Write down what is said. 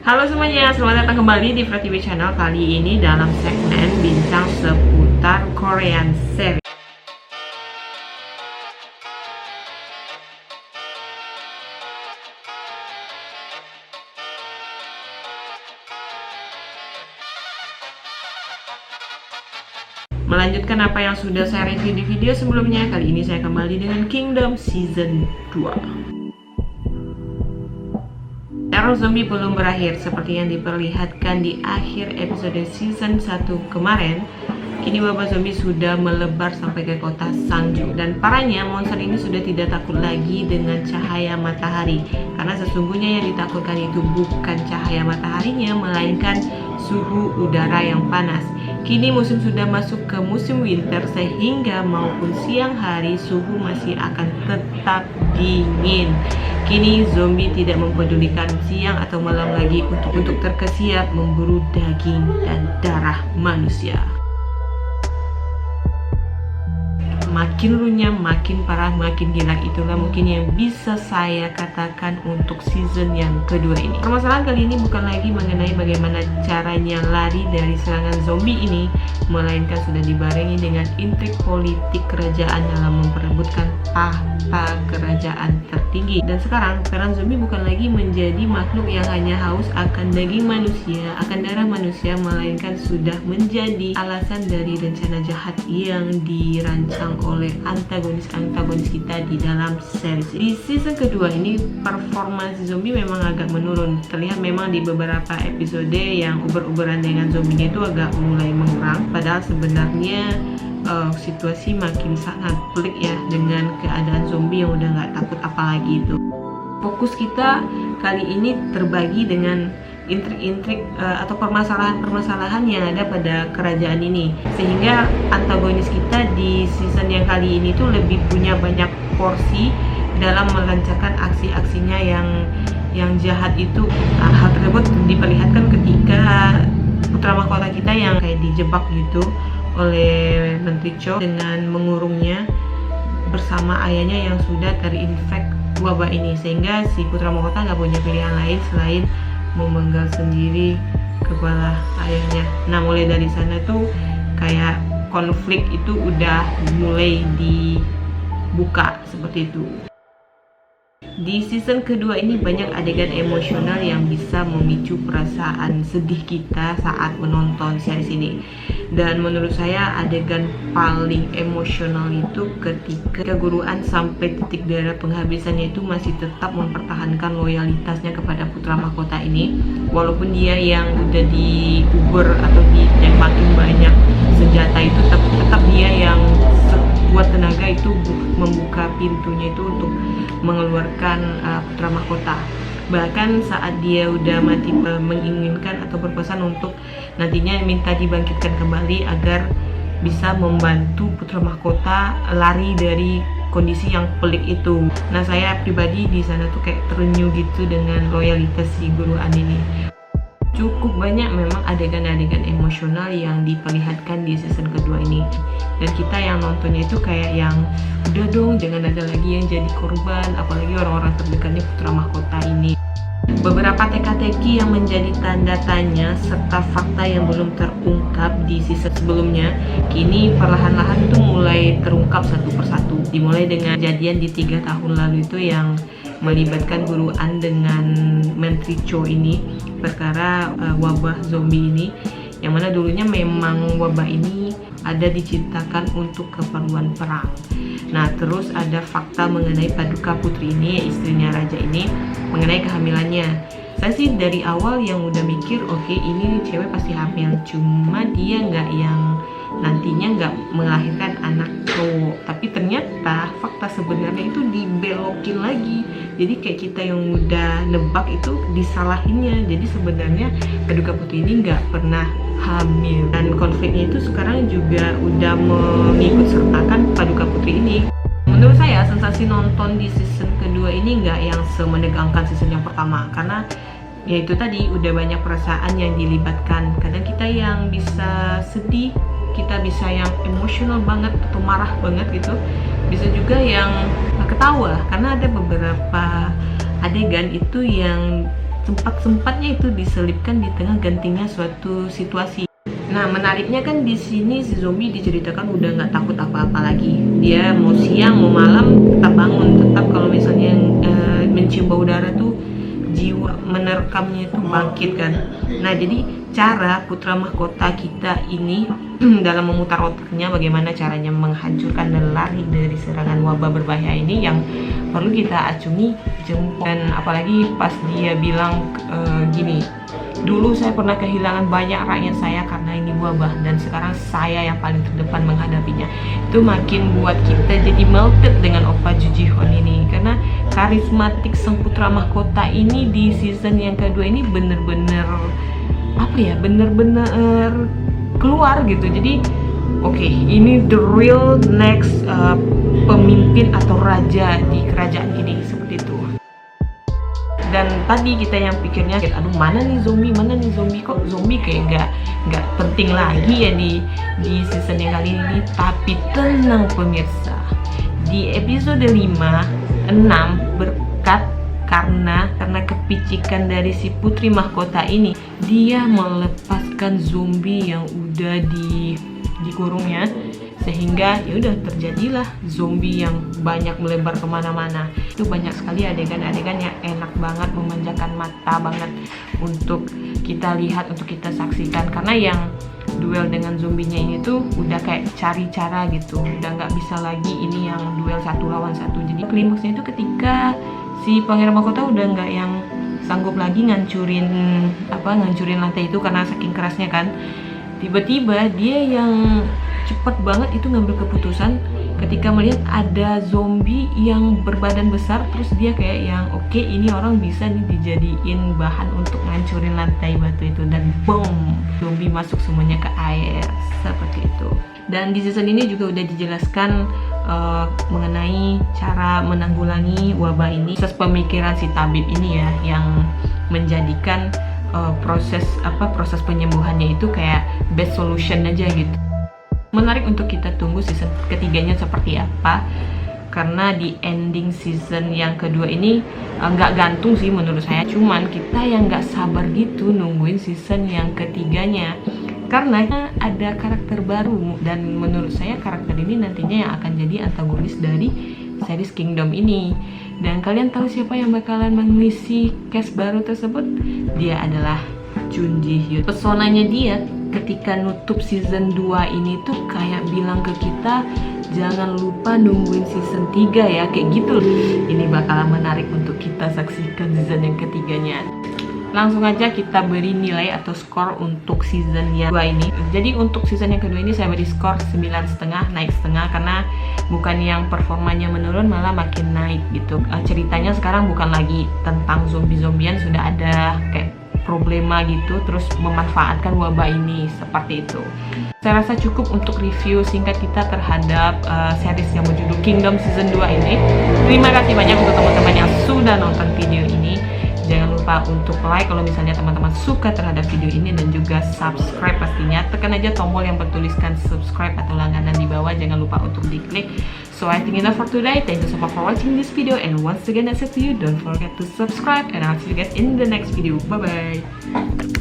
Halo semuanya, selamat datang kembali di Free TV Channel. Kali ini dalam segmen bincang seputar Korean series. Melanjutkan apa yang sudah saya review di video sebelumnya, kali ini saya kembali dengan Kingdom Season 2. Teror zombie belum berakhir seperti yang diperlihatkan di akhir episode season 1 kemarin. Kini wabah zombie sudah melebar sampai ke kota Sangju. Dan parahnya monster ini sudah tidak takut lagi dengan cahaya matahari, karena sesungguhnya yang ditakutkan itu bukan cahaya mataharinya, melainkan suhu udara yang panas. Kini musim sudah masuk ke musim winter, sehingga maupun siang hari suhu masih akan tetap dingin. Kini zombie tidak mempedulikan siang atau malam lagi untuk terkesiap memburu daging dan darah manusia. Makin runyam, makin parah, makin gila, itulah mungkin yang bisa saya katakan untuk season yang kedua ini. Permasalahan kali ini bukan lagi mengenai bagaimana caranya lari dari serangan zombie ini, melainkan sudah dibarengi dengan intrik politik kerajaan dalam memperebutkan tahta kerajaan tertinggi. Dan sekarang peran zombie bukan lagi menjadi makhluk yang hanya haus akan daging manusia, akan darah manusia, melainkan sudah menjadi alasan dari rencana jahat yang dirancang oleh antagonis kita di dalam series. Di season kedua ini performa zombie memang agak menurun. Terlihat memang di beberapa episode yang uber-uberan dengan zombinya itu agak mulai mengurang. Padahal sebenarnya situasi makin sangat pelik ya, dengan keadaan zombie yang udah nggak takut apalagi itu. Fokus kita kali ini terbagi dengan intrik-intrik atau permasalahan-permasalahan yang ada pada kerajaan ini, sehingga antagonis kita di season yang kali ini tuh lebih punya banyak porsi dalam melancarkan aksi-aksinya yang jahat itu. Hal tersebut diperlihatkan ketika putra mahkota kita yang kayak dijebak gitu oleh Menteri Cho dengan mengurungnya bersama ayahnya yang sudah terinfek wabah ini, sehingga si putra mahkota nggak punya pilihan lain selain memenggal sendiri kepala ayahnya. Nah, mulai dari sana tuh kayak konflik itu udah mulai dibuka seperti itu. Di season kedua ini banyak adegan emosional yang bisa memicu perasaan sedih kita saat menonton series ini. Dan menurut saya adegan paling emosional itu ketika Guruan sampai titik darah penghabisannya itu masih tetap mempertahankan loyalitasnya kepada putra mahkota ini, walaupun dia yang udah diuber atau ditembakin banyak senjata itu, tetap dia yang sekuat tenaga itu membuka pintunya itu untuk mengeluarkan putra mahkota. Bahkan saat dia udah mati menginginkan atau berpesan untuk nantinya minta dibangkitkan kembali agar bisa membantu putra mahkota lari dari kondisi yang pelik itu. Nah, saya pribadi di sana tuh kayak terenyuh gitu dengan loyalitas si Guruan ini. Cukup banyak memang adegan-adegan emosional yang diperlihatkan di season kedua ini, dan kita yang nontonnya itu kayak yang udah dong jangan ada lagi yang jadi korban, apalagi orang-orang terdekatnya putra mahkota ini. Beberapa teka-teki yang menjadi tanda tanya serta fakta yang belum terungkap di season sebelumnya kini perlahan-lahan itu mulai terungkap satu persatu. Dimulai dengan kejadian di 3 tahun lalu itu yang melibatkan Guruan dengan Menteri Cho ini, perkara wabah zombie ini, yang mana dulunya memang wabah ini ada diciptakan untuk keperluan perang. Nah, terus ada fakta mengenai Paduka Putri ini, istrinya raja ini, mengenai kehamilannya. Saya sih dari awal yang udah mikir, oke, ini cewek pasti hamil, cuma dia nggak yang nantinya nggak melahirkan anak cowok. Tapi ternyata fakta sebenarnya itu dibelokin lagi, jadi kayak kita yang udah nebak itu disalahinnya. Jadi sebenarnya Paduka Putri ini nggak pernah hamil, dan konfliknya itu sekarang juga udah mengikut sertakan Paduka Putri ini. Menurut saya sensasi nonton di season kedua ini nggak yang semenegangkan season yang pertama, karena ya itu tadi udah banyak perasaan yang dilibatkan. Kadang kita yang bisa sedih, kita bisa yang emosional banget atau marah banget gitu, bisa juga yang ketawa, karena ada beberapa adegan itu yang sempat-sempatnya itu diselipkan di tengah gentingnya suatu situasi. Nah, menariknya kan di sini si zombie diceritakan udah nggak takut apa-apa lagi. Dia mau siang mau malam tetap bangun, tetap kalau misalnya mencium bau darah tuh jiwa menerkamnya itu bangkit kan. Nah, jadi cara putra mahkota kita ini dalam memutar otaknya bagaimana caranya menghancurkan dan lari dari serangan wabah berbahaya ini yang perlu kita acungi jempol. Dan apalagi pas dia bilang gini, dulu saya pernah kehilangan banyak rakyat saya karena ini wabah, dan sekarang saya yang paling terdepan menghadapinya. Itu makin buat kita jadi melted dengan Oppa Joo Ji-hoon ini, karena karismatik sang putra mahkota ini di season yang kedua ini bener-bener keluar gitu. Jadi oke, ini the real next pemimpin atau raja di kerajaan ini, seperti itu. Dan tadi kita yang pikirnya, aduh mana nih zombie, kok zombie kayak nggak penting lagi ya di season yang kali ini. Tapi tenang pemirsa, di episode 5, 6 berkat karena kepicikan dari si putri mahkota ini, dia melepaskan zombie yang udah dikurungnya, sehingga ya udah terjadilah zombie yang banyak melebar kemana-mana. Itu banyak sekali adegan-adegan yang enak banget, memanjakan mata banget untuk kita lihat, untuk kita saksikan. Karena yang duel dengan zombinya ini tuh udah kayak cari cara gitu, udah nggak bisa lagi ini yang duel satu lawan satu. Jadi klimaksnya itu ketika si pangeran mahkota udah nggak yang sanggup lagi ngancurin lantai itu karena saking kerasnya kan. Tiba-tiba dia yang cepat banget itu ngambil keputusan ketika melihat ada zombie yang berbadan besar, terus dia kayak yang oke, ini orang bisa nih dijadiin bahan untuk ngancurin lantai batu itu, dan boom, zombie masuk semuanya ke air, seperti itu. Dan di season ini juga udah dijelaskan mengenai cara menanggulangi wabah ini, proses pemikiran si tabib ini ya, yang menjadikan proses penyembuhannya itu kayak best solution aja gitu. Menarik untuk kita tunggu season ketiganya seperti apa, karena di ending season yang kedua ini nggak gantung sih menurut saya, cuman kita yang nggak sabar gitu nungguin season yang ketiganya karena ada karakter baru, dan menurut saya karakter ini nantinya yang akan jadi antagonis dari series Kingdom ini. Dan kalian tahu siapa yang bakalan mengisi cast baru tersebut? Dia adalah Jun Ji Hyun. Pesonanya dia ketika nutup season 2 ini tuh kayak bilang ke kita, jangan lupa nungguin season 3 ya, kayak gitu. Ini bakalan menarik untuk kita saksikan season yang ketiganya. Langsung aja kita beri nilai atau skor untuk season yang kedua ini. Jadi untuk season yang kedua ini saya beri skor 9,5, naik setengah, karena bukan yang performanya menurun, malah makin naik gitu. Ceritanya sekarang bukan lagi tentang zombie-zombian, sudah ada kayak problema gitu, terus memanfaatkan wabah ini, seperti itu. Saya rasa cukup untuk review singkat kita terhadap series yang berjudul Kingdom season 2 ini. Terima kasih banyak untuk teman-teman yang sudah nonton video ini. Jangan lupa untuk like kalau misalnya teman-teman suka terhadap video ini, dan juga subscribe pastinya. Tekan aja tombol yang bertuliskan subscribe atau langganan di bawah, jangan lupa untuk diklik. So I think enough for today. Thank you so much for watching this video, and once again I said to you, don't forget to subscribe, and I'll see you guys in the next video. Bye bye.